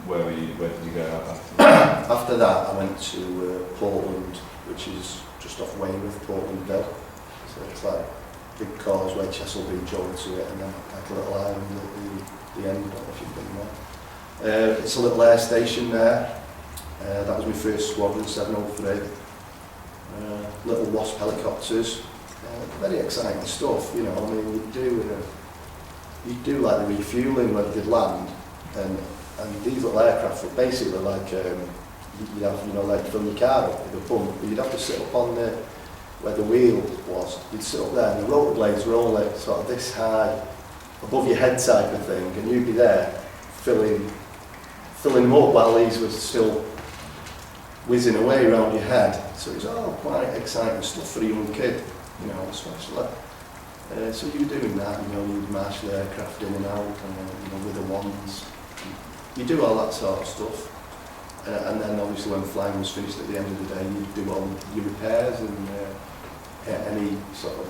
where did you go after that? After that, I went to Portland, which is just off Weymouth, Portlandville. So it's like big causeway, Chesapeake joined to it, and then like a little island at the end. I don't know if you've been there. It's a little air station there. That was my first squadron, 703. Little Wasp helicopters. Very exciting stuff, you know. I mean, you do like the refuelling when they land, and these little aircraft were basically like you'd have, you know, like fill your car up with a pump, but you'd have to sit up on the where the wheel was. You'd sit up there, and the rotor blades were only sort of this high above your head type of thing, and you'd be there filling them up while these were still whizzing away around your head. So it was all quite exciting stuff for a young kid, you know, especially. So you were doing that, you know, you'd march the aircraft in and out, you know, with the wands. You do all that sort of stuff. And then obviously when flying was finished at the end of the day, you'd do all your repairs and any sort of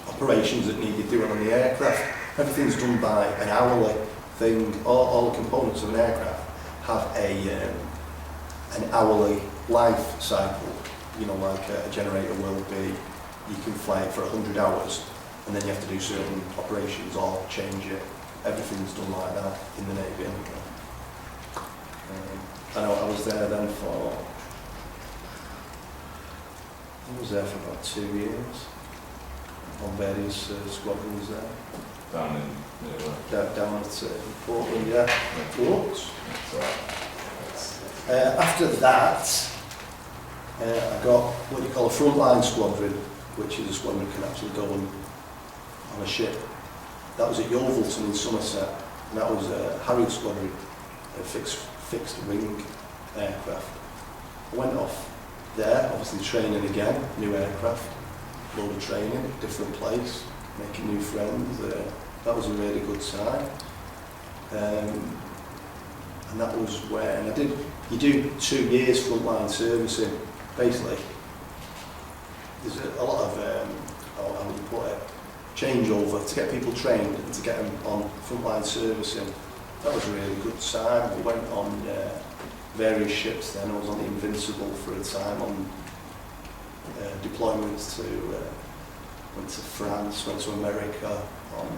operations that needed doing on the aircraft. Everything's done by an hourly thing. All the components of an aircraft have an hourly life cycle. You know, like a generator will be, you can fly it for 100 hours and then you have to do certain operations or change it. Everything's done like that in the Navy anyway. I was there then for, I was there for about 2 years on various squadrons there. Down in Down at Portland, yeah. Whoops. After that, I got what you call a frontline squadron, which is a squadron that can actually go on a ship. That was at Yeovilton in Somerset, and that was a Harrier squadron, a fixed wing aircraft. I went off there, obviously training again, new aircraft, load of training, different place, making new friends. That was a really good time. And that was where, and you do 2 years frontline servicing, basically. There's a lot of, how would you put it, changeover to get people trained and to get them on frontline servicing. That was a really good time. We went on various ships then. I was on the Invincible for a time on deployments to, went to France, went to America on,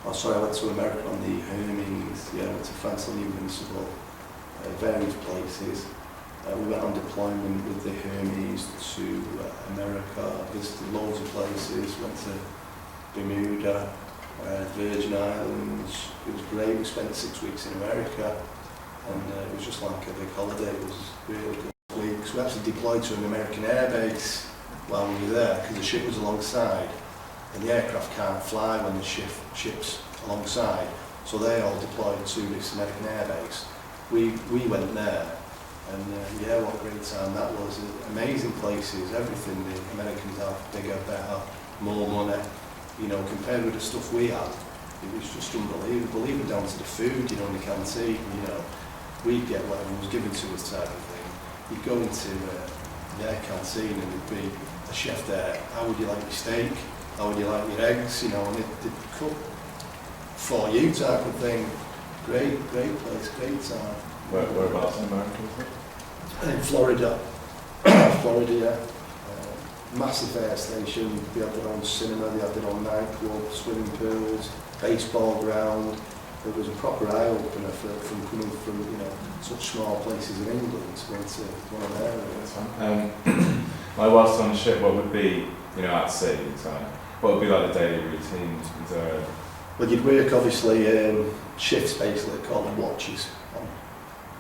I went to America on the Hermes, yeah, I went to France on the Invincible, various places. We went on deployment with the Hermes to America, visited loads of places, went to Bermuda, Virgin Islands. It was great. We spent 6 weeks in America, and it was just like a big holiday. It was really good weeks. We actually deployed to an American air base while we were there because the ship was alongside, and the aircraft can't fly when the ship's alongside, so they all deployed to this American air base. We went there, and yeah, what a great time that was. Amazing places, everything the Americans have, bigger, better, more money. You know, compared with the stuff we had, it was just unbelievable. Even down to the food, you know, in the canteen, you know, we'd get whatever was given to us type of thing. You'd go into their canteen and there'd be a chef there. How would you like your steak? How would you like your eggs? You know, and they'd cook for you type of thing. Great place, great time. Whereabouts in America was it? In Florida. Florida, yeah. Massive air station. They had their own cinema, they had their own nightclub, swimming pools, baseball ground. It was a proper eye-opener from coming from, you know, such small places in England to go to one of their areas. Like whilst on the ship, what would be, you know, at sea, what would be like the daily routine? Well, you'd work obviously shifts basically called watches.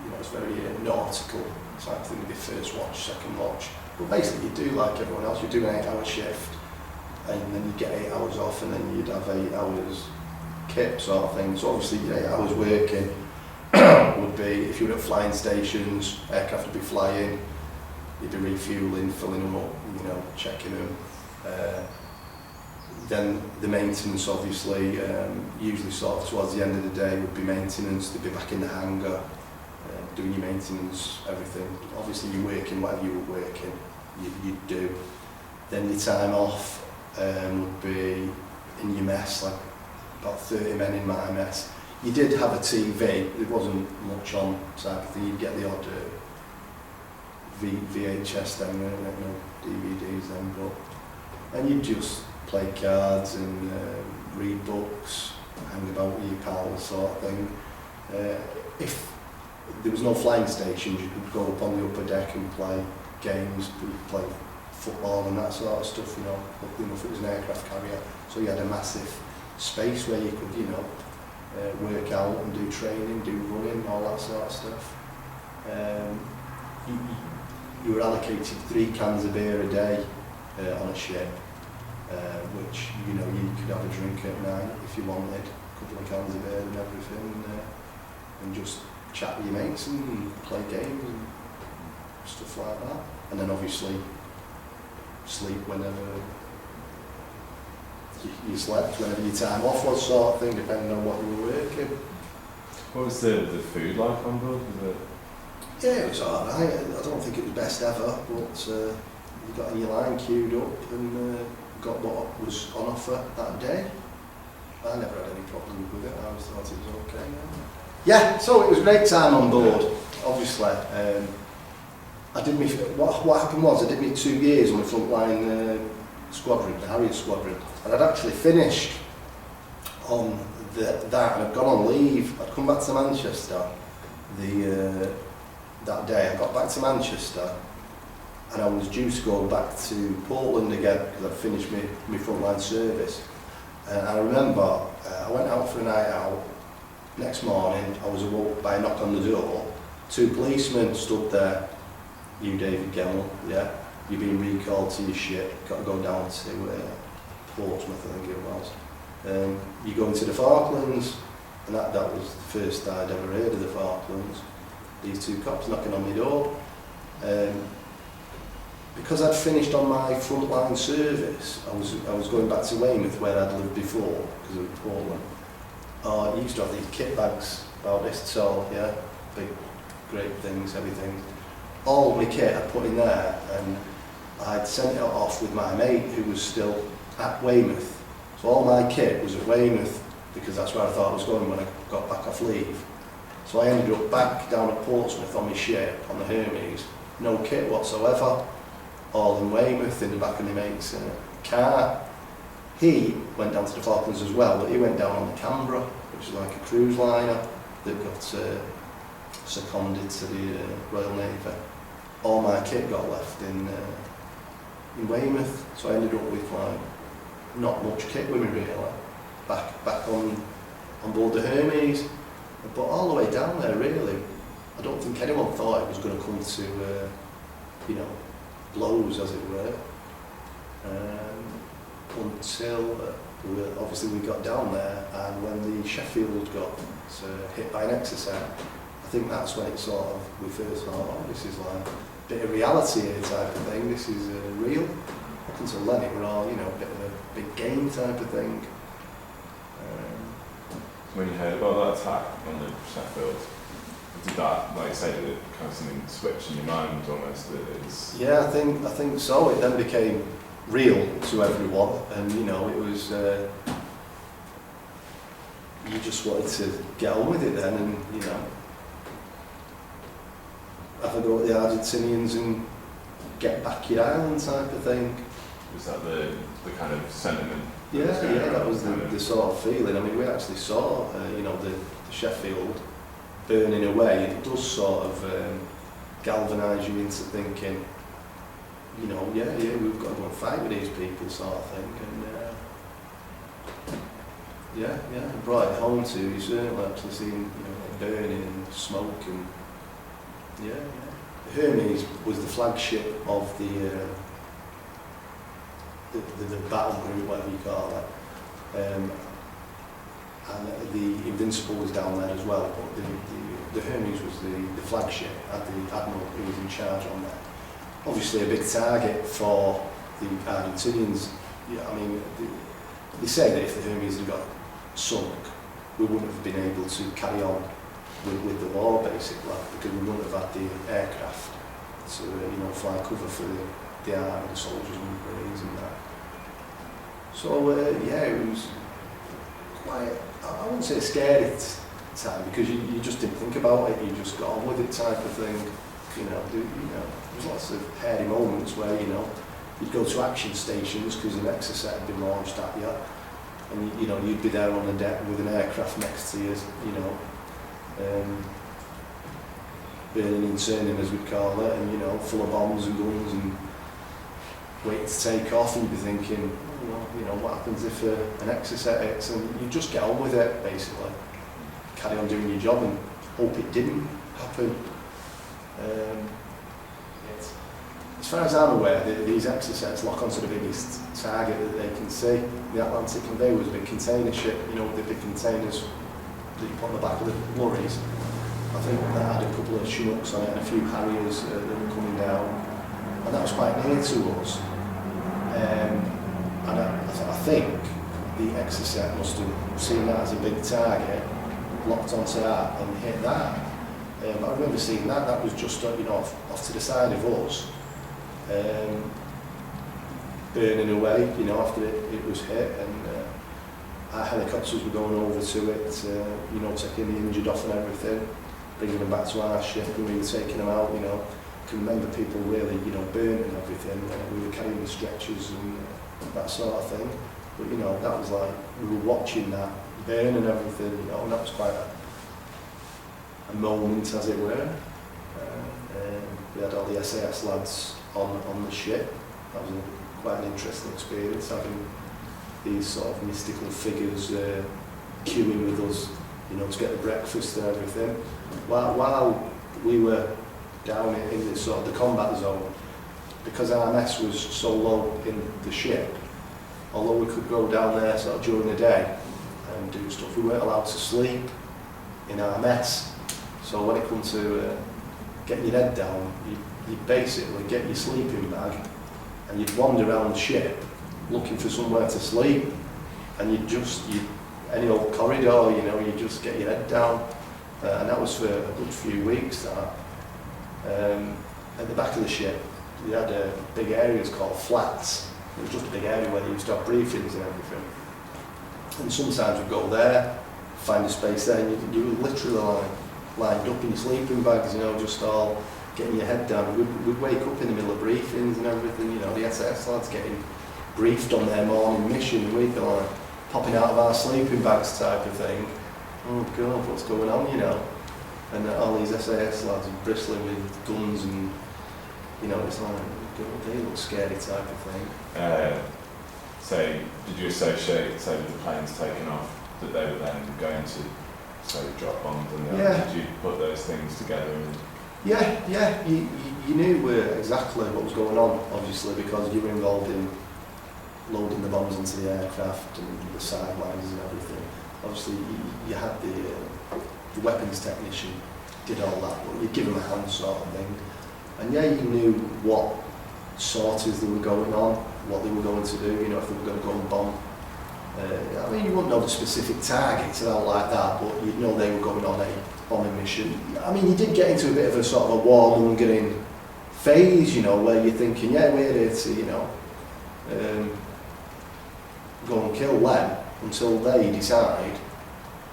You know, it's very nautical type thing. It'd be first watch, second watch. But basically you do like everyone else, you do an 8-hour shift and then you get 8 hours off and then you'd have 8 hours kip sort of thing. So obviously your 8 hours working would be, if you were at flying stations, aircraft would be flying, you'd be refueling, filling them up, you know, checking them. Then the maintenance obviously, usually sort of towards the end of the day would be maintenance, they'd be back in the hangar, doing your maintenance, everything. Obviously you're working, whatever you were working, you'd do. Then your time off would be in your mess, like about 30 men in my mess. you did have a TV. It wasn't much on type of thing. You'd get the odd VHS then, no DVDs then, but and you'd just play cards and read books, hang about with your pals, sort of thing. If there was no flying stations, you could go up on the upper deck and play games, play football and that sort of stuff, you know, if it was an aircraft carrier. So you had a massive space where you could, you know, work out and do training, do running, all that sort of stuff. You were allocated 3 cans of beer a day on a ship, which, you know, you could have a drink at night if you wanted, a couple of cans of beer and everything, and just chat with your mates and play games and stuff like that. And then obviously sleep whenever you slept, whenever your time off was, sort of thing, depending on what you were working. What was the food like on board? Was it? Yeah, it was alright. I don't think it was best ever, but you got your line queued up and got what was on offer that day. I never had any problem with it. I always thought it was okay. Yeah, so it was a great time on board. Obviously, I did me. What happened was I did me 2 years on the frontline squadron, the Harrier squadron, and I'd actually finished on that, and I'd gone on leave. I'd come back to Manchester that day. I got back to Manchester and I was due to go back to Portland again because I'd finished my frontline service. And I remember I went out for a night out. Next morning I was awoke by a knock on the door. 2 policemen stood there. You, David Gemmel, yeah, you've been recalled to your ship, got to go down to Portsmouth, I think it was. You go into the Falklands, and that was the first I'd ever heard of the Falklands. These 2 cops knocking on my door. Because I'd finished on my frontline service, I was going back to Weymouth where I'd lived before, because of Portland. I used to have these kit bags about this tall, yeah, big, great things, heavy things. All my kit I'd put in there, and I'd sent it off with my mate who was still at Weymouth. So all my kit was at Weymouth because that's where I thought I was going when I got back off leave. So I ended up back down at Portsmouth on my ship, on the Hermes, no kit whatsoever, all in Weymouth in the back of my mate's car. He went down to the Falklands as well, but he went down on the Canberra, which is like a cruise liner that got seconded to the Royal Navy. All my kit got left in Weymouth, so I ended up with like not much kit with me really. Back on board the Hermes, but all the way down there really, I don't think anyone thought it was going to come to you know, blows as it were, until obviously we got down there, and when the Sheffield got hit by an exocet, I think that's when it sort of, we first thought, oh, this is like a bit of reality here type of thing, this is real. Up until then it were all, you know, a bit of a big game type of thing. When you heard about that attack on the Sheffield, did that, like you say, did it kind of something switch in your mind almost? Yeah, I think so. It then became real to everyone, and you know, it was you just wanted to get on with it then, and you know, have a go at the Argentinians and get back your island type of thing. Was that the kind of sentiment? Yeah, that was the sort of feeling. I mean, we actually saw, you know, the Sheffield burning away. It does sort of galvanise you into thinking, you know, yeah, we've got to go and fight with these people, sort of thing. And it brought it home to you, certainly, actually seeing, you know, burning and smoke and The Hermes was the flagship of the battle group, whatever you call that. And the Invincible was down there as well, but the Hermes was the flagship, had the Admiral who was in charge on there. Obviously a big target for the Argentinians. Yeah, I mean, they say that if the Hermes had got sunk, we wouldn't have been able to carry on with the war, basically, because we wouldn't have had the aircraft to fly cover for the army, the soldiers and the Marines and that. So it was quite, I wouldn't say scary time because you just didn't think about it, you just got on with it type of thing. There's lots of hairy moments where, you'd go to action stations because an exocet had been launched at you, and you'd be there on the deck with an aircraft next to you, burning and turning as we'd call it, and full of bombs and guns and waiting to take off, and you'd be thinking, what happens if an exocet hits, and you just get on with it basically, carry on doing your job and hope it didn't happen. As far as I'm aware, these exocets lock onto the biggest target that they can see. The Atlantic Conveyor was a big container ship, with the big containers that you put on the back of the lorries. I think that had a couple of Chinooks on it and a few Harriers that were coming down, and that was quite near to us. And I think the exocet must have seen that as a big target, locked onto that and hit that. I remember seeing that was just off to the side of us, burning away, after it was hit, and our helicopters were going over to it, taking the injured off and everything, bringing them back to our ship, and we were taking them out, I can remember people really, burning and everything, and we were carrying the stretchers and that sort of thing, but that was like, we were watching that burn and everything, and that was quite a moment, as it were. We had all the SAS lads on the ship. That was quite an interesting experience, having these sort of mystical figures queuing with us, to get the breakfast and everything. While we were down in this sort of the combat zone, because our mess was so low in the ship, although we could go down there sort of during the day and do stuff, we weren't allowed to sleep in our mess. So when it comes to getting your head down, you'd basically get your sleeping bag and you'd wander around the ship looking for somewhere to sleep, and any old corridor, you just get your head down, and that was for a good few weeks. At the back of the ship, we had big areas called flats. It was just a big area where they used to have briefings and everything. And sometimes we'd go there, find a space there, and you were literally lined up in your sleeping bags, just all getting your head down. We'd wake up in the middle of briefings and everything, the SAS lads getting briefed on their morning mission, and we'd be like popping out of our sleeping bags type of thing. Oh God, what's going on, And all these SAS lads are bristling with guns and, it's like, God, they look scary type of thing. So did you associate, say, with the planes taking off, that they were then going to, say, drop bombs, and did you put those things together? And Yeah, you knew exactly what was going on, obviously, because you were involved in loading the bombs into the aircraft and the sidelines and everything. Obviously, you had the weapons technician did all that, but you'd give them a hand sort of thing. And you knew what sorties they were going on, what they were going to do, if they were going to go and bomb. You wouldn't know the specific targets and all like that, but you'd know they were going on a bombing mission. You did get into a bit of a sort of a warmongering phase, where you're thinking, we're here to, go and kill them until they decide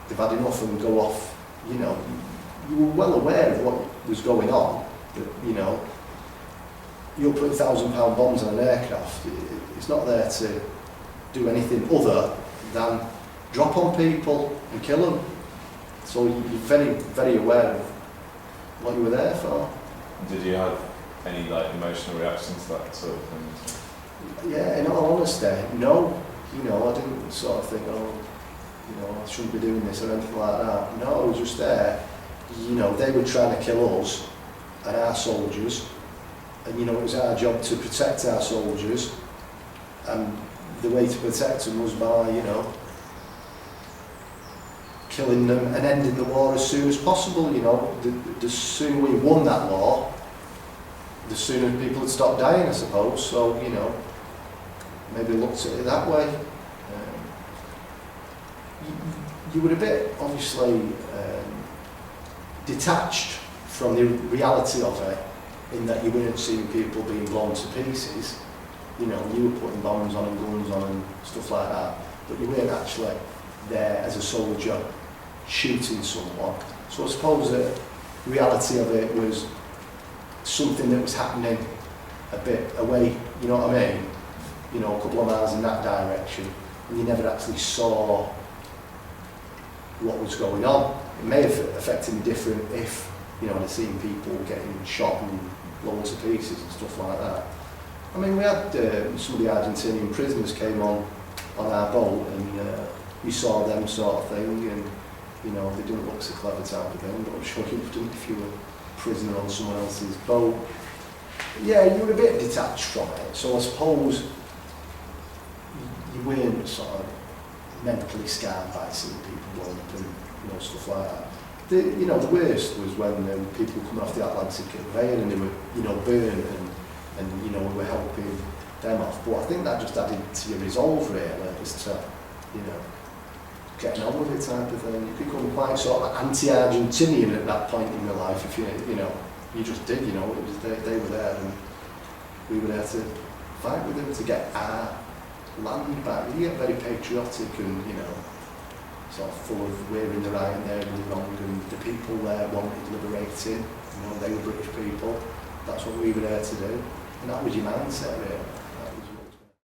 they've had enough and go off. You were well aware of what was going on, that, you're putting £1,000 bombs on an aircraft. It's not there to do anything other than drop on people and kill them. So you're very, very aware of what you were there for. Did you have any emotional reactions to that sort of thing? Yeah, in all honesty, no. I didn't sort of think, I shouldn't be doing this or anything like that. No, I was just there. They were trying to kill us and our soldiers, and it was our job to protect our soldiers, and the way to protect them was by, killing them and ending the war as soon as possible. The sooner we won that war, the sooner people would stop dying, I suppose. So, maybe looked at it that way. You were a bit, obviously, detached from the reality of it, in that you weren't seeing people being blown to pieces. You were putting bombs on and guns on and stuff like that, but you weren't actually there as a soldier shooting someone. So I suppose the reality of it was something that was happening a bit away, you know what I mean? You know, a couple of miles in that direction, and you never actually saw what was going on. It may have affected me different if, you know, I'd seen people getting shot and blown to pieces and stuff like that. I mean, we had some of the Argentinian prisoners came on our boat, and we saw them sort of thing, and you know, they didn't look so clever type of thing, but I'm sure you wouldn't if you were a prisoner on someone else's boat. Yeah, you were a bit detached from it, so I suppose you weren't sort of mentally scarred by seeing people blown up and, you know, stuff like that. You know, the worst was when people coming off the Atlantic conveyor and they were, you know, burned, and you know, we were helping them off. But I think that just added to your resolve, really, as to, you know, getting on with it type of thing. You become quite sort of anti-Argentinian at that point in your life, if you know, you just did, you know, it was they were there and we were there to fight with them to get our land back. You get very patriotic and, you know, sort of full of we're in the right and they're in the wrong, and the people there wanted liberating, you know, they were British people, that's what we were there to do, and that was your mindset, really.